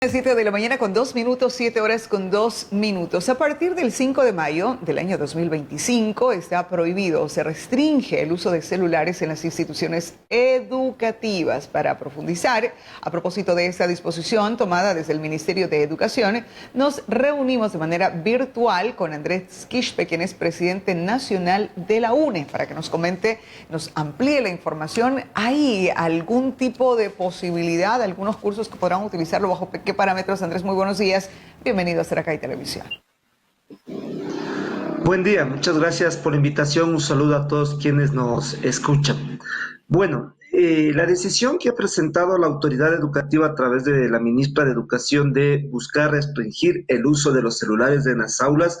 7 de la mañana con 2 minutos, 7 horas con 2 minutos. A partir del 5 de mayo del año 2025 está prohibido o se restringe el uso de celulares en las instituciones educativas. Para profundizar, a propósito de esta disposición tomada desde el Ministerio de Educación, nos reunimos de manera virtual con Andrés Quispe, quien es presidente nacional de la UNE, para que nos comente, nos amplíe la información. ¿Hay algún tipo de posibilidad, algunos cursos que podrán utilizarlo bajo qué parámetros? Andrés, muy buenos días. Bienvenido a Seracay Televisión. Buen día, muchas gracias por la invitación. Un saludo a todos quienes nos escuchan. Bueno, la decisión que ha presentado la autoridad educativa a través de la ministra de Educación de buscar restringir el uso de los celulares en las aulas,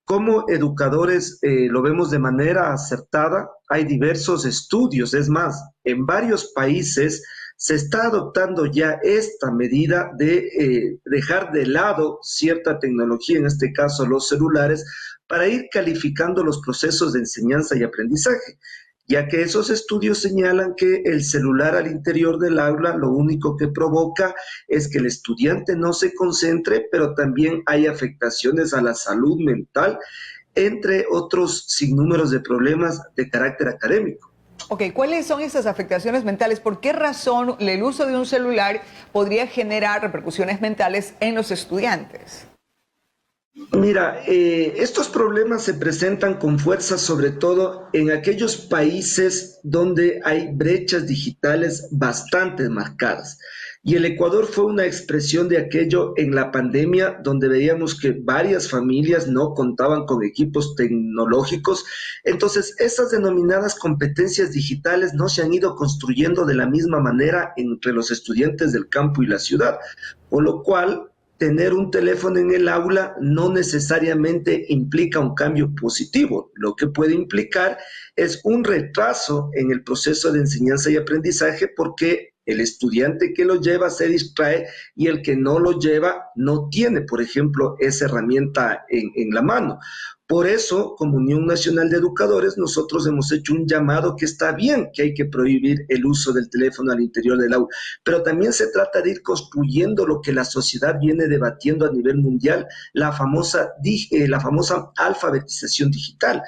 como educadores lo vemos de manera acertada. Hay diversos estudios, es más, en varios países se está adoptando ya esta medida de dejar de lado cierta tecnología, en este caso los celulares, para ir calificando los procesos de enseñanza y aprendizaje, ya que esos estudios señalan que el celular al interior del aula lo único que provoca es que el estudiante no se concentre, pero también hay afectaciones a la salud mental, entre otros sinnúmeros de problemas de carácter académico. Ok, ¿cuáles son esas afectaciones mentales? ¿Por qué razón el uso de un celular podría generar repercusiones mentales en los estudiantes? Mira, estos problemas se presentan con fuerza sobre todo en aquellos países donde hay brechas digitales bastante marcadas. Y el Ecuador fue una expresión de aquello en la pandemia, donde veíamos que varias familias no contaban con equipos tecnológicos. Entonces, esas denominadas competencias digitales no se han ido construyendo de la misma manera entre los estudiantes del campo y la ciudad, por lo cual tener un teléfono en el aula no necesariamente implica un cambio positivo. Lo que puede implicar es un retraso en el proceso de enseñanza y aprendizaje, porque el estudiante que lo lleva se distrae y el que no lo lleva no tiene, por ejemplo, esa herramienta en la mano. Por eso, como Unión Nacional de Educadores, nosotros hemos hecho un llamado que está bien, que hay que prohibir el uso del teléfono al interior del aula, pero también se trata de ir construyendo lo que la sociedad viene debatiendo a nivel mundial, la famosa alfabetización digital,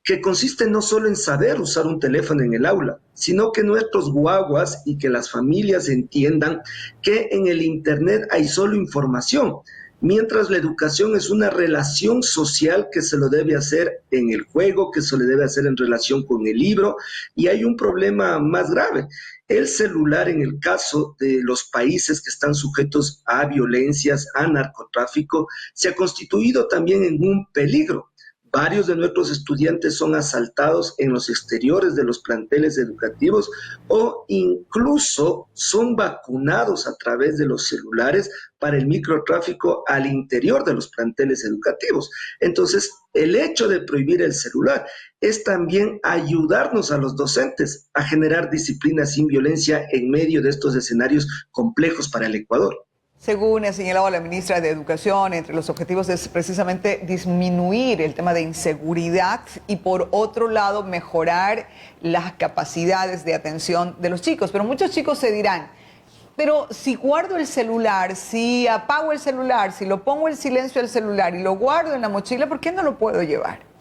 que consiste no solo en saber usar un teléfono en el aula, sino que nuestros guaguas y que las familias entiendan que en el Internet hay solo información, mientras la educación es una relación social que se lo debe hacer en el juego, que se le debe hacer en relación con el libro. Y hay un problema más grave. El celular, en el caso de los países que están sujetos a violencias, a narcotráfico, se ha constituido también en un peligro. Varios de nuestros estudiantes son asaltados en los exteriores de los planteles educativos o incluso son vacunados a través de los celulares para el microtráfico al interior de los planteles educativos. Entonces, el hecho de prohibir el celular es también ayudarnos a los docentes a generar disciplina sin violencia en medio de estos escenarios complejos para el Ecuador. Según ha señalado la ministra de Educación, entre los objetivos es precisamente disminuir el tema de inseguridad y, por otro lado, mejorar las capacidades de atención de los chicos. Pero muchos chicos se dirán, pero si guardo el celular, si apago el celular, si lo pongo en silencio al celular y lo guardo en la mochila, ¿por qué no lo puedo llevar?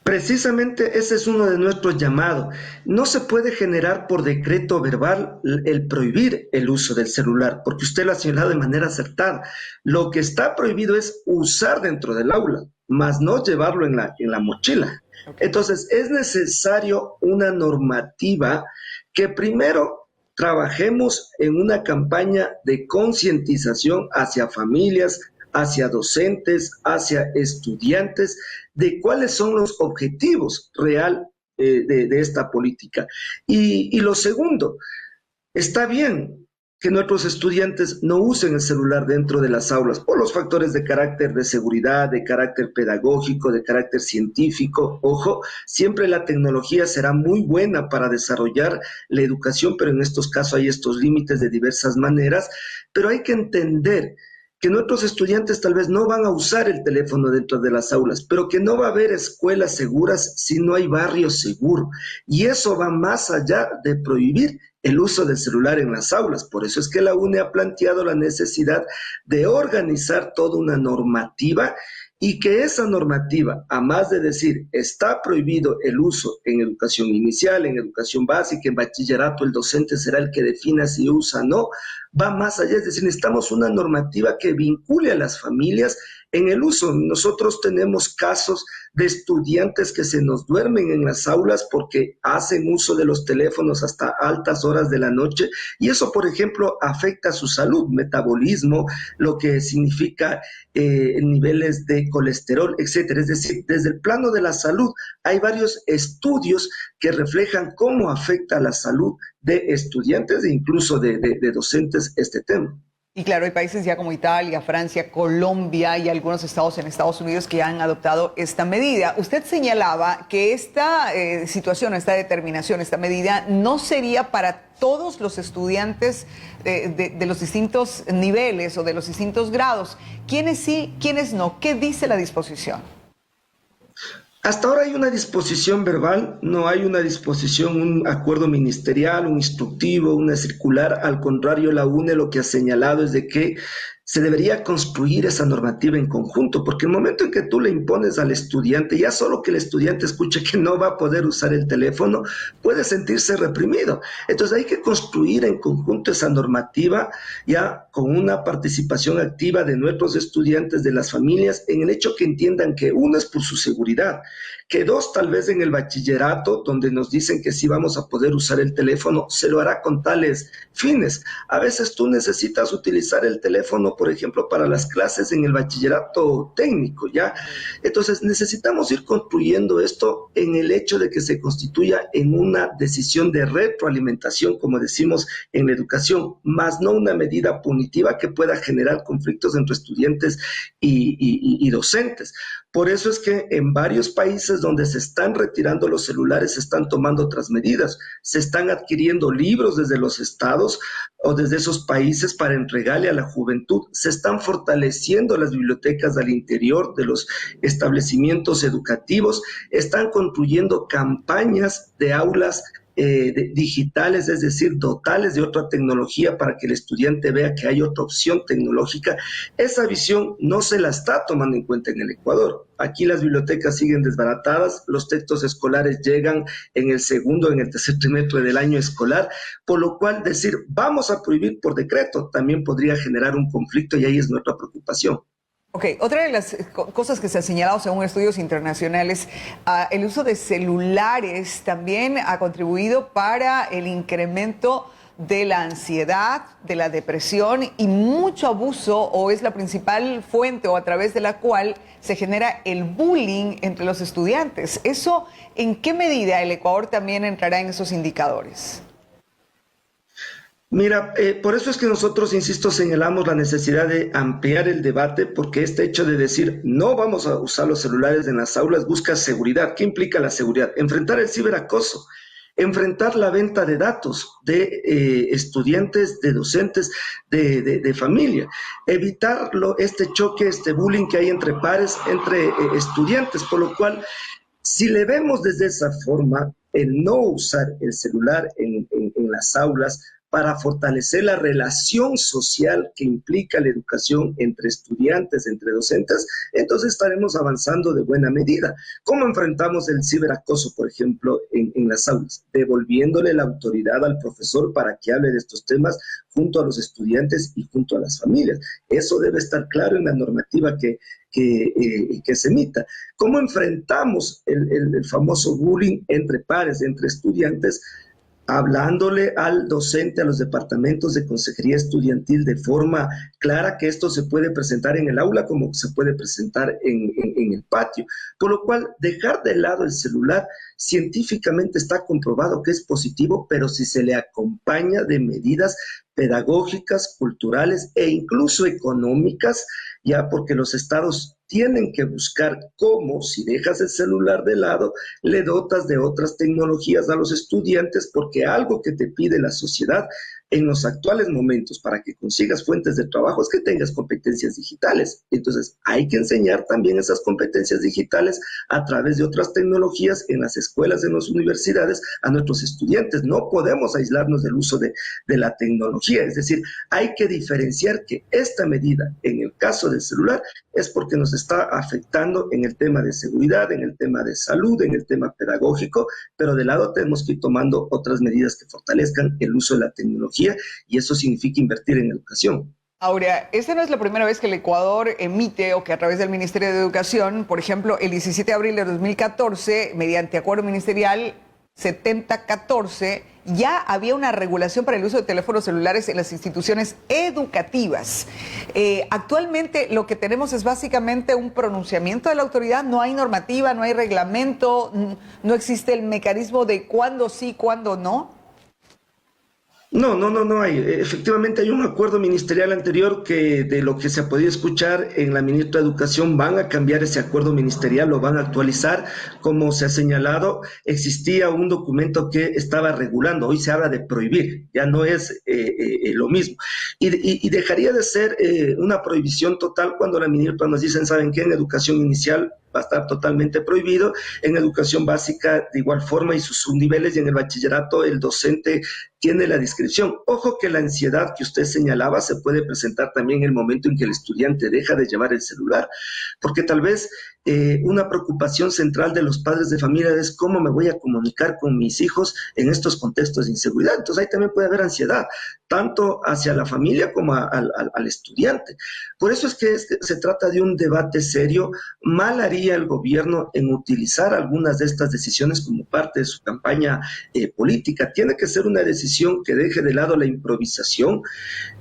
Precisamente ese es uno de nuestros llamados. No se puede generar por decreto verbal el prohibir el uso del celular, porque usted lo ha señalado de manera acertada. Lo que está prohibido es usar dentro del aula, más no llevarlo en la mochila. Entonces, es necesario una normativa que primero trabajemos en una campaña de concientización hacia familias, hacia docentes, hacia estudiantes, de cuáles son los objetivos real de esta política. Y lo segundo, está bien que nuestros estudiantes no usen el celular dentro de las aulas por los factores de carácter de seguridad, de carácter pedagógico, de carácter científico. Ojo, siempre la tecnología será muy buena para desarrollar la educación, pero en estos casos hay estos límites de diversas maneras, pero hay que entender que nuestros estudiantes tal vez no van a usar el teléfono dentro de las aulas, pero que no va a haber escuelas seguras si no hay barrio seguro. Y eso va más allá de prohibir el uso del celular en las aulas. Por eso es que la UNE ha planteado la necesidad de organizar toda una normativa y que esa normativa, a más de decir, está prohibido el uso en educación inicial, en educación básica, en bachillerato, el docente será el que defina si usa o no, va más allá, es decir, necesitamos una normativa que vincule a las familias en el uso. Nosotros tenemos casos de estudiantes que se nos duermen en las aulas porque hacen uso de los teléfonos hasta altas horas de la noche y eso, por ejemplo, afecta a su salud, metabolismo, lo que significa niveles de colesterol, etcétera. Es decir, desde el plano de la salud hay varios estudios que reflejan cómo afecta a la salud de estudiantes e incluso de docentes este tema. Y claro, hay países ya como Italia, Francia, Colombia y algunos estados en Estados Unidos que han adoptado esta medida. Usted señalaba que esta situación, esta determinación, esta medida no sería para todos los estudiantes de los distintos niveles o de los distintos grados. ¿Quiénes sí, quiénes no? ¿Qué dice la disposición? Hasta ahora hay una disposición verbal, no hay una disposición, un acuerdo ministerial, un instructivo, una circular. Al contrario, la UNE lo que ha señalado es de que se debería construir esa normativa en conjunto, porque el momento en que tú le impones al estudiante, ya solo que el estudiante escuche que no va a poder usar el teléfono, puede sentirse reprimido. Entonces hay que construir en conjunto esa normativa, ya con una participación activa de nuestros estudiantes, de las familias, en el hecho que entiendan que uno es por su seguridad, que dos, tal vez en el bachillerato, donde nos dicen que sí vamos a poder usar el teléfono, se lo hará con tales fines. A veces tú necesitas utilizar el teléfono, por ejemplo, para las clases en el bachillerato técnico, ¿ya? Entonces necesitamos ir construyendo esto en el hecho de que se constituya en una decisión de retroalimentación, como decimos en la educación, más no una medida punitiva que pueda generar conflictos entre estudiantes y docentes. Por eso es que en varios países donde se están retirando los celulares se están tomando otras medidas. Se están adquiriendo libros desde los estados o desde esos países para entregarle a la juventud. Se están fortaleciendo las bibliotecas al interior de los establecimientos educativos. Están construyendo campañas de aulas digitales, es decir, dotales de otra tecnología para que el estudiante vea que hay otra opción tecnológica. Esa visión no se la está tomando en cuenta en el Ecuador. Aquí las bibliotecas siguen desbaratadas, los textos escolares llegan en el segundo, en el tercer trimestre del año escolar, por lo cual decir vamos a prohibir por decreto también podría generar un conflicto y ahí es nuestra preocupación. Ok, otra de las cosas que se ha señalado según estudios internacionales, el uso de celulares también ha contribuido para el incremento de la ansiedad, de la depresión y mucho abuso, o es la principal fuente o a través de la cual se genera el bullying entre los estudiantes. ¿Eso en qué medida el Ecuador también entrará en esos indicadores? Mira, por eso es que nosotros, insisto, señalamos la necesidad de ampliar el debate, porque este hecho de decir no vamos a usar los celulares en las aulas busca seguridad. ¿Qué implica la seguridad? Enfrentar el ciberacoso, enfrentar la venta de datos de estudiantes, de docentes, de familia, evitarlo, este choque, este bullying que hay entre pares, entre estudiantes, por lo cual, si le vemos desde esa forma, el no usar el celular en las aulas, para fortalecer la relación social que implica la educación entre estudiantes, entre docentes, entonces estaremos avanzando de buena medida. ¿Cómo enfrentamos el ciberacoso, por ejemplo, en las aulas? Devolviéndole la autoridad al profesor para que hable de estos temas junto a los estudiantes y junto a las familias. Eso debe estar claro en la normativa que se emita. ¿Cómo enfrentamos el famoso bullying entre pares, entre estudiantes? Hablándole al docente, a los departamentos de consejería estudiantil de forma clara que esto se puede presentar en el aula como se puede presentar en el patio. Por lo cual, dejar de lado el celular científicamente está comprobado que es positivo, pero si se le acompaña de medidas pedagógicas, culturales e incluso económicas, ya porque los estados tienen que buscar cómo, si dejas el celular de lado, le dotas de otras tecnologías a los estudiantes, porque algo que te pide la sociedad en los actuales momentos para que consigas fuentes de trabajo es que tengas competencias digitales. Entonces, hay que enseñar también esas competencias digitales a través de otras tecnologías en las escuelas, en las universidades, a nuestros estudiantes. No podemos aislarnos del uso de la tecnología. Es decir, hay que diferenciar que esta medida, en el caso del celular, es porque nos está afectando en el tema de seguridad, en el tema de salud, en el tema pedagógico, pero de lado tenemos que ir tomando otras medidas que fortalezcan el uso de la tecnología, y eso significa invertir en educación. Ahora, esta no es la primera vez que el Ecuador emite o que a través del Ministerio de Educación, por ejemplo, el 17 de abril de 2014, mediante acuerdo ministerial 7014, ya había una regulación para el uso de teléfonos celulares en las instituciones educativas. Actualmente lo que tenemos es básicamente un pronunciamiento de la autoridad, no hay normativa, no hay reglamento, no existe el mecanismo de cuándo sí, cuándo no. No hay. Efectivamente hay un acuerdo ministerial anterior que de lo que se ha podido escuchar en la ministra de Educación van a cambiar ese acuerdo ministerial, lo van a actualizar. Como se ha señalado, existía un documento que estaba regulando, hoy se habla de prohibir, ya no es lo mismo. Y dejaría de ser una prohibición total cuando la ministra nos dicen, ¿saben qué? En educación inicial va a estar totalmente prohibido, en educación básica de igual forma y sus subniveles, y en el bachillerato el docente tiene la discreción. Ojo que la ansiedad que usted señalaba se puede presentar también en el momento en que el estudiante deja de llevar el celular, porque tal vez una preocupación central de los padres de familia es cómo me voy a comunicar con mis hijos en estos contextos de inseguridad. Entonces ahí también puede haber ansiedad, tanto hacia la familia como al estudiante. Por eso es que se trata de un debate serio. Mal haría el gobierno en utilizar algunas de estas decisiones como parte de su campaña política. Tiene que ser una decisión que deje de lado la improvisación,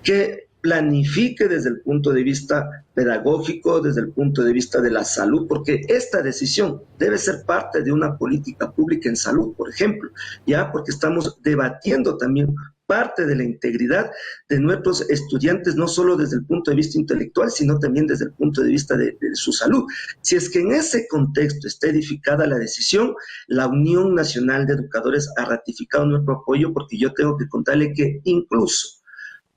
que planifique desde el punto de vista pedagógico, desde el punto de vista de la salud, porque esta decisión debe ser parte de una política pública en salud, por ejemplo, ya porque estamos debatiendo también parte de la integridad de nuestros estudiantes, no solo desde el punto de vista intelectual, sino también desde el punto de vista de su salud. Si es que en ese contexto está edificada la decisión, la Unión Nacional de Educadores ha ratificado nuestro apoyo, porque yo tengo que contarle que incluso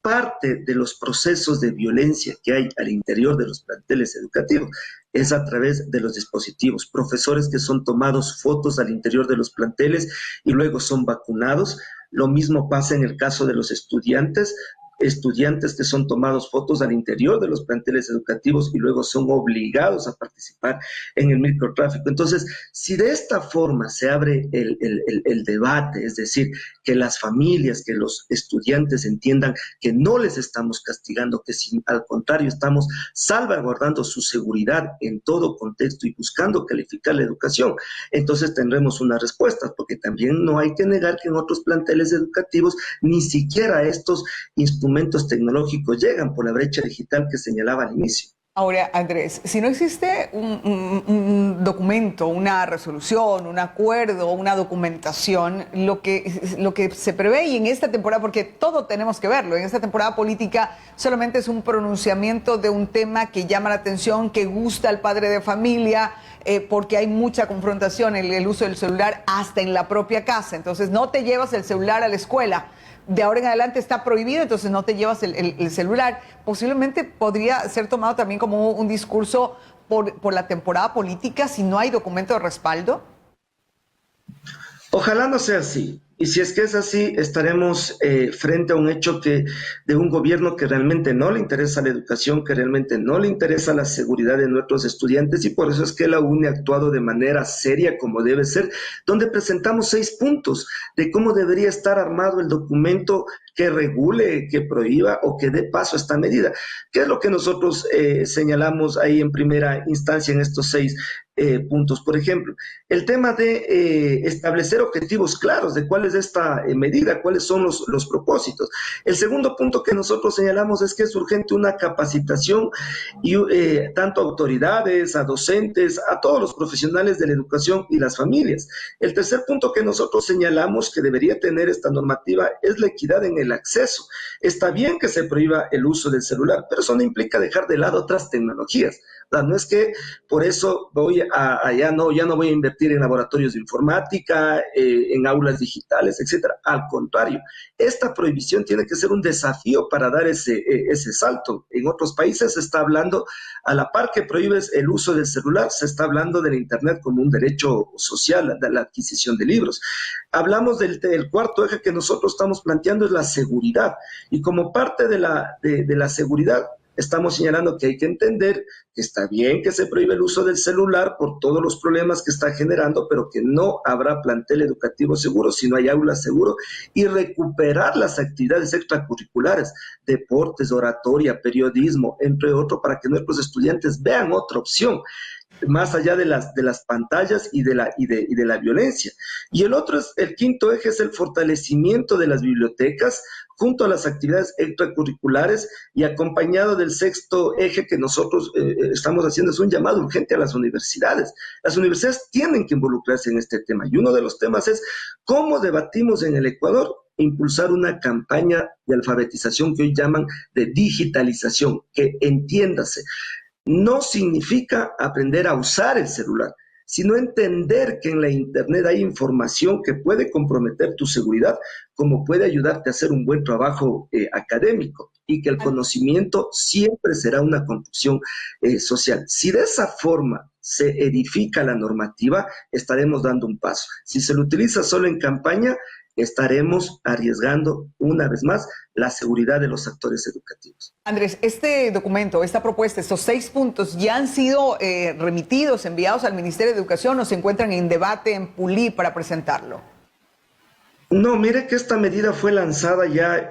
parte de los procesos de violencia que hay al interior de los planteles educativos es a través de los dispositivos. Profesores que son tomados fotos al interior de los planteles y luego son vacunados. Lo mismo pasa en el caso de los estudiantes que son tomados fotos al interior de los planteles educativos y luego son obligados a participar en el microtráfico. Entonces, si de esta forma se abre el debate, es decir, que las familias, que los estudiantes entiendan que no les estamos castigando, que al contrario estamos salvaguardando su seguridad en todo contexto y buscando calificar la educación, entonces tendremos una respuesta, porque también no hay que negar que en otros planteles educativos ni siquiera estos instrumentos tecnológicos llegan por la brecha digital que señalaba al inicio. Ahora, Andrés, si no existe un documento, una resolución, un acuerdo, una documentación, lo que se prevé y en esta temporada, porque todo tenemos que verlo, en esta temporada política solamente es un pronunciamiento de un tema que llama la atención, que gusta al padre de familia, porque hay mucha confrontación en el uso del celular hasta en la propia casa. Entonces no te llevas el celular a la escuela. De ahora en adelante está prohibido, entonces no te llevas el celular. Posiblemente podría ser tomado también como un discurso por la temporada política si no hay documento de respaldo. Ojalá no sea así. Y si es que es así, estaremos frente a un hecho de un gobierno que realmente no le interesa la educación, que realmente no le interesa la seguridad de nuestros estudiantes, y por eso es que la UNE ha actuado de manera seria como debe ser, donde presentamos 6 puntos de cómo debería estar armado el documento que regule, que prohíba o que dé paso a esta medida. ¿Qué es lo que nosotros señalamos ahí en primera instancia en estos 6 puntos? Por ejemplo, el tema de establecer objetivos claros de cuál es esta medida, cuáles son los propósitos. El segundo punto que nosotros señalamos es que es urgente una capacitación y tanto a autoridades, a docentes, a todos los profesionales de la educación y las familias. El tercer punto que nosotros señalamos que debería tener esta normativa es la equidad en el acceso. Está bien que se prohíba el uso del celular, pero eso no implica dejar de lado otras tecnologías. No es que por eso ya no voy a invertir en laboratorios de informática, en aulas digitales, etcétera. Al contrario, esta prohibición tiene que ser un desafío para dar ese salto. En otros países se está hablando, a la par que prohíbes el uso del celular, se está hablando del Internet como un derecho social, de la adquisición de libros. Hablamos del cuarto eje que nosotros estamos planteando, es la seguridad. Y como parte de la seguridad, estamos señalando que hay que entender que está bien que se prohíbe el uso del celular por todos los problemas que está generando, pero que no habrá plantel educativo seguro si no hay aula seguro, y recuperar las actividades extracurriculares, deportes, oratoria, periodismo, entre otros, para que nuestros estudiantes vean otra opción más allá de las pantallas y de la violencia. Y el quinto eje es el fortalecimiento de las bibliotecas junto a las actividades extracurriculares, y acompañado del sexto eje que nosotros estamos haciendo, es un llamado urgente a las universidades. Las universidades tienen que involucrarse en este tema, y uno de los temas es cómo debatimos en el Ecuador impulsar una campaña de alfabetización que hoy llaman de digitalización, que entiéndase, no significa aprender a usar el celular, sino entender que en la Internet hay información que puede comprometer tu seguridad, como puede ayudarte a hacer un buen trabajo académico, y que el conocimiento siempre será una construcción social. Si de esa forma se edifica la normativa, estaremos dando un paso. Si se lo utiliza solo en campaña, estaremos arriesgando una vez más la seguridad de los actores educativos. Andrés, este documento, esta propuesta, estos 6 puntos, ¿ya han sido remitidos, enviados al Ministerio de Educación, o se encuentran en debate en Pulí para presentarlo? No, mire que esta medida fue lanzada ya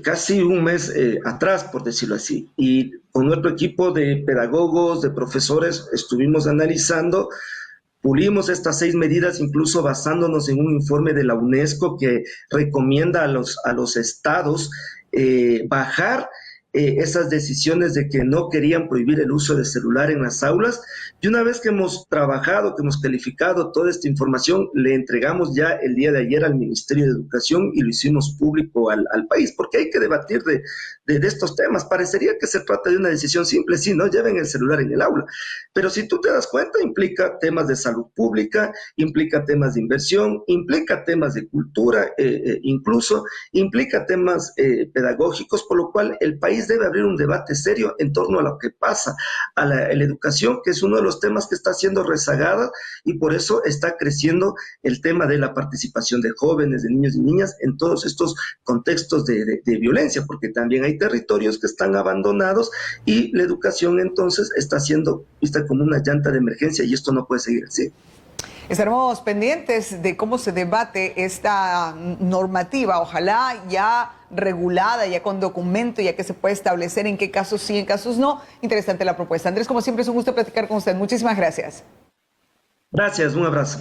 casi un mes atrás, por decirlo así, y con nuestro equipo de pedagogos, de profesores, estuvimos analizando. Pulimos estas 6 medidas, incluso basándonos en un informe de la UNESCO que recomienda a los estados bajar esas decisiones de que no querían prohibir el uso de celular en las aulas. Y una vez que hemos trabajado, que hemos calificado toda esta información, le entregamos ya el día de ayer al Ministerio de Educación y lo hicimos público al país, porque hay que debatir de estos temas. Parecería que se trata de una decisión simple, sí, no lleven el celular en el aula, pero si tú te das cuenta, implica temas de salud pública, implica temas de inversión, implica temas de cultura, incluso implica temas pedagógicos, por lo cual el país debe abrir un debate serio en torno a lo que pasa a la educación, que es uno de los temas que está siendo rezagada, y por eso está creciendo el tema de la participación de jóvenes, de niños y niñas en todos estos contextos de violencia, porque también hay territorios que están abandonados y la educación entonces está siendo vista como una llanta de emergencia, y esto no puede seguir así. Estaremos pendientes de cómo se debate esta normativa, ojalá ya regulada, ya con documento, ya que se puede establecer en qué casos sí, en casos no. Interesante la propuesta. Andrés, como siempre, es un gusto platicar con usted. Muchísimas gracias. Gracias, un abrazo.